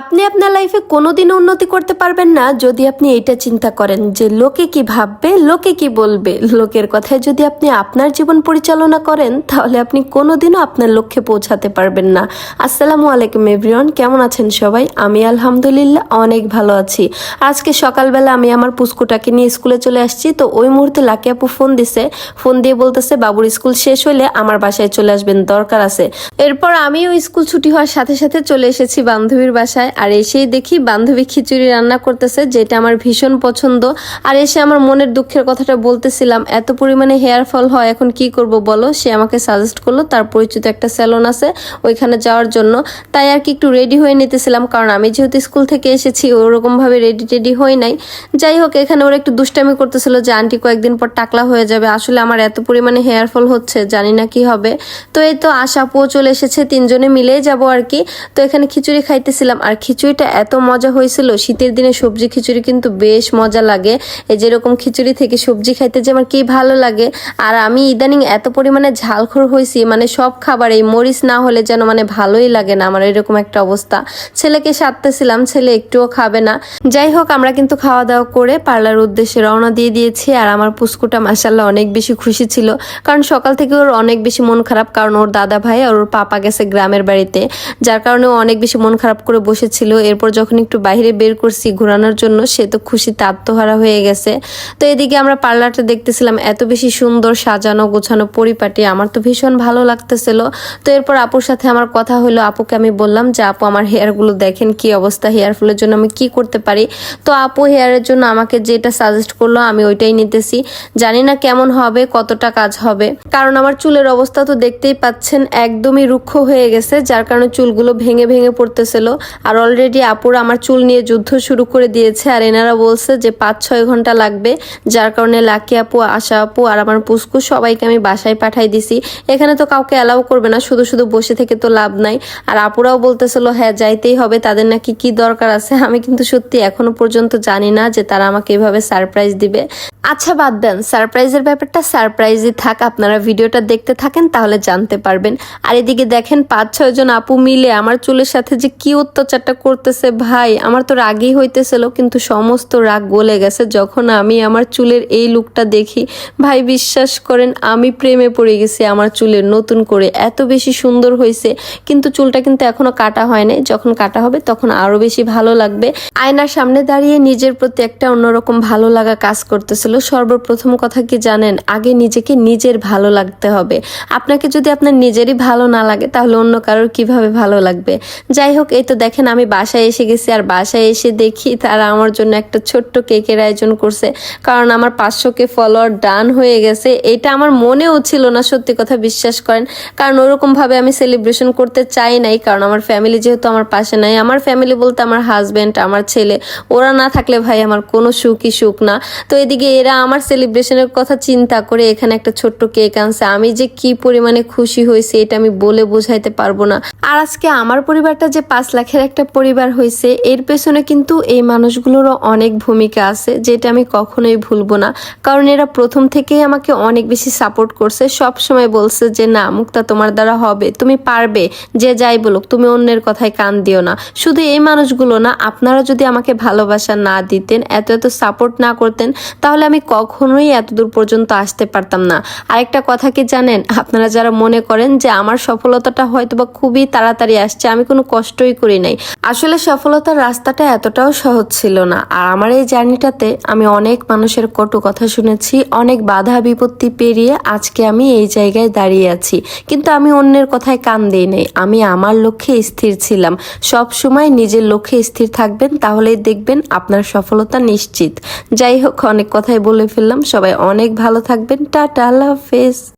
আপনি আপনার লাইফে কোনোদিনও উন্নতি করতে পারবেন না যদি আপনি এটা চিন্তা করেন যে লোকে কি ভাববে, লোকে কি বলবে। লোকের কথায় যদি আপনি আপনার জীবন পরিচালনা করেন তাহলে আপনি কোনোদিনও আপনার লক্ষ্যে পৌঁছাতে পারবেন না। আসসালামু আলাইকুম এভরিওয়ান, কেমন আছেন সবাই? আমি আলহামদুলিল্লাহ অনেক ভালো আছি। আজকে সকালবেলা আমি আমার পুস্কুটাকে নিয়ে স্কুলে চলে আসছি, তো ওই মুহূর্তে লাকি আপু ফোন দিয়ে বলতেছে বাবুর স্কুল শেষ হইলে আমার বাসায় চলে আসবেন, দরকার আছে। এরপর আমিও স্কুল ছুটি হওয়ার সাথে সাথে চলে এসেছি বান্ধবীর বাসায়। আর এসেই দেখি বান্ধবী খিচুড়ি রান্না করতেছে, যেটা আমার ভীষণ পছন্দ। আর এসে আমার মনের দুঃখের কথাটা বলতেছিলাম, এত পরিমাণে হেয়ার ফল হয়, এখন কি করব বলো। সে আমাকে সাজেস্ট করলো তার পরিচিত একটা স্যালন আছে ওইখানে যাওয়ার জন্য। তাই আর কি একটু রেডি হয়ে নিতেছিলাম, কারণ আমি যেহেতু স্কুল থেকে এসেছি ওরকমভাবে রেডি হই নাই। যাই হোক, এখানে ওরা একটু দুষ্টামি করতেছিল যে আন্টি কয়েকদিন পর টাকলা হয়ে যাবে। আসলে আমার এত পরিমাণে হেয়ার ফল হচ্ছে, জানি না কি হবে। তো এই তো আশা আপুও চলে এসেছে, তিনজনে মিলেই যাব আর কি। তো এখানে খিচুড়ি খাইতেছিলাম, আর খিচুড়িটা এত মজা হয়েছিল। শীতের দিনে সবজি খিচুড়ি কিন্তু বেশ মজা লাগে। এই যেরকম খিচুড়ি থেকে সবজি খাইতে যে আমার কি ভালো লাগে। আর আমি ইদানিং এত পরিমাণে ঝালখোর হয়েছি, মানে সব খাবার এই মরিচ না হলে যেন মানে ভালোই লাগে না আমার, এরকম একটা অবস্থা। ছেলেকে সাধতেছিলাম, ছেলে একটুও খাবে না। যাই হোক, আমরা কিন্তু খাওয়া দাওয়া করে পার্লার উদ্দেশ্যে রওনা দিয়ে দিয়েছি। আর আমার পুস্কুটা মাশাআল্লাহ অনেক বেশি খুশি ছিল, কারণ সকাল থেকে ওর অনেক বেশি মন খারাপ, কারণ ওর দাদা ভাই আর ওর পাপা গেছে গ্রামের বাড়িতে, যার কারণে ও অনেক বেশি মন খারাপ করে বসেছিল। এরপর যখন একটু বাইরে বের করছি ঘোরানোর জন্য, সে তো খুশিতে আত্মহারা হয়ে গেছে। তো এদিকে আমরা পার্লারটা দেখতেছিলাম, এত বেশি সুন্দর সাজানো গোছানো পরিপাটি, আমার তো ভীষণ ভালো লাগতেছিল। তো এরপর আপুর সাথে আমার কথা হলো, আপুকে আমি বললাম যে আপু আমার হেয়ারগুলো দেখেন কি অবস্থা, হেয়ার ফলের জন্য আমি কি করতে পারি। তো আপু হেয়ারের জন্য আমাকে যেটা সাজেস্ট করলো আমি ওইটাই নিতেছি। জানি না কেমন হবে, কতটা কাজ হবে, কারণ আমার চুলের অবস্থা তো দেখতেই পাচ্ছেন একদমই রুক্ষ হয়ে গেছে, যার কারণে চুলগুলো ভেঙে ভেঙে পড়তেছিল। আর অলরেডি আপুরা আমার চুল নিয়ে যুদ্ধ শুরু করে দিয়েছে, আর এনারা বলছে যে 5-6 ঘন্টা লাগবে, যার কারণে লাকি আপু, আশা আপু আর আমার পুস্কু সবাইকে আমি বাসায় পাঠাই দিছি। এখানে তো কাউকে অ্যালাউ করবে না, শুধু শুধু বসে থেকে তো লাভ নাই। আর আপুরাও বলতেছিল হ্যাঁ যাইতেই হবে, তাদের নাকি কি দরকার আছে। আমি কিন্তু সত্যি এখনো পর্যন্ত জানি না যে তারা আমাকে এভাবে সারপ্রাইজ দিবে। আচ্ছা বাদ দেন, সারপ্রাইজের ব্যাপারটা সারপ্রাইজই থাক, আপনারা ভিডিওটা দেখতে থাকেন তাহলে জানতে পারবেন। আর এদিকে দেখেন 5-6 জন আপু মিলে আমার চুলের সাথে যে কি অত্যাচারটা করতেছে ভাই, আমার তো রাগই হইতেছিল, কিন্তু সমস্ত রাগ গলে গেছে যখন আমি আমার চুলের এই লুকটা দেখি। ভাই বিশ্বাস করেন আমি প্রেমে পড়ে গেছি আমার চুলের, নতুন করে এত বেশি সুন্দর হয়েছে। কিন্তু চুলটা কিন্তু এখনো কাটা হয় নাই, যখন কাটা হবে তখন আরো বেশি ভালো লাগবে। আয়নার সামনে দাঁড়িয়ে নিজের প্রতি একটা অন্যরকম ভালো লাগা কাজ করতেছিল। সর্বপ্রথম কথা কি জানেন, আগে নিজেকে নিজের ভালো লাগতে হবে। আপনাকে যদি আপনার নিজেরই ভালো না লাগে তাহলে অন্য কারোর কিভাবে ভালো লাগবে। যাই হোক, এই তো দেখেন আমি বাসায় এসে গেছি, আর বাসায় এসে দেখি তারা আমার জন্য একটা ছোট্ট কেকের আয়োজন করছে, কারণ আমার 500K ফলোয়ার ডান হয়ে গেছে। এটা আমার মনেও ছিল না, সত্যি কথা বিশ্বাস করেন, কারণ ওরকম ভাবে আমি সেলিব্রেশন করতে চাই নাই, কারণ আমার ফ্যামিলি যেহেতু আমার পাশে নাই। আমার ফ্যামিলি বলতে আমার হাজবেন্ড, আমার ছেলে, ওরা না থাকলে ভাই আমার কোনো সুখই সুখ না। তো এদিকে এরা আমার সেলিব্রেশনের কথা চিন্তা করে এখানে একটা ছোট্ট কেক আনছে। আমি যে কি পরিমাণে খুশি হয়েছে এটা আমি বলে বোঝাইতে পারবো না। আর আজকে আমার পরিবারটা যে 5 লাখের একটা পরিবার হয়েছে, এর পেছনে কিন্তু এই মানুষগুলোরও অনেক ভূমিকা আছে, যেটা আমি কখনোই ভুলবো না। কারণ এরা প্রথম থেকেই আমাকে অনেক বেশি সাপোর্ট করছে, সব সময় বলছে যে না মুক্তা তোমার দ্বারা হবে, তুমি পারবে, যে যাই বলুক তুমি অন্যের কথায় কান দিও না। শুধু এই মানুষগুলো না, আপনারা যদি আমাকে ভালোবাসা না দিতেন, এত সাপোর্ট না করতেন, তাহলে আমি কখনোই এতদূর পর্যন্ত আসতে পারতাম না। আরেকটা কথা কি জানেন, আপনারা যারা মনে করেন যে আমার সফলতাটা হয়তোবা খুবই তাড়াতাড়ি আসছে, আমি কোনো কষ্টই করি নাই, আসলে সফলতার রাস্তাটা এতটাও সহজ ছিল না। আর আমার এই জার্নিটাতে আমি অনেক মানুষের কটু কথা শুনেছি, অনেক বাধা বিপত্তি পেরিয়ে আজকে আমি এই জায়গায় দাঁড়িয়ে আছি। কিন্তু আমি অন্যের কথায় কান দিই নাই, আমি আমার লক্ষ্যে স্থির ছিলাম। সব সময় নিজের লক্ষ্যে স্থির থাকবেন, তাহলেই দেখবেন আপনার সফলতা নিশ্চিত। যাই হোক, অনেক কথাই বলে ফেললাম, সবাই অনেক ভালো থাকবেন। টাটা, আল্লাহ হাফেজ।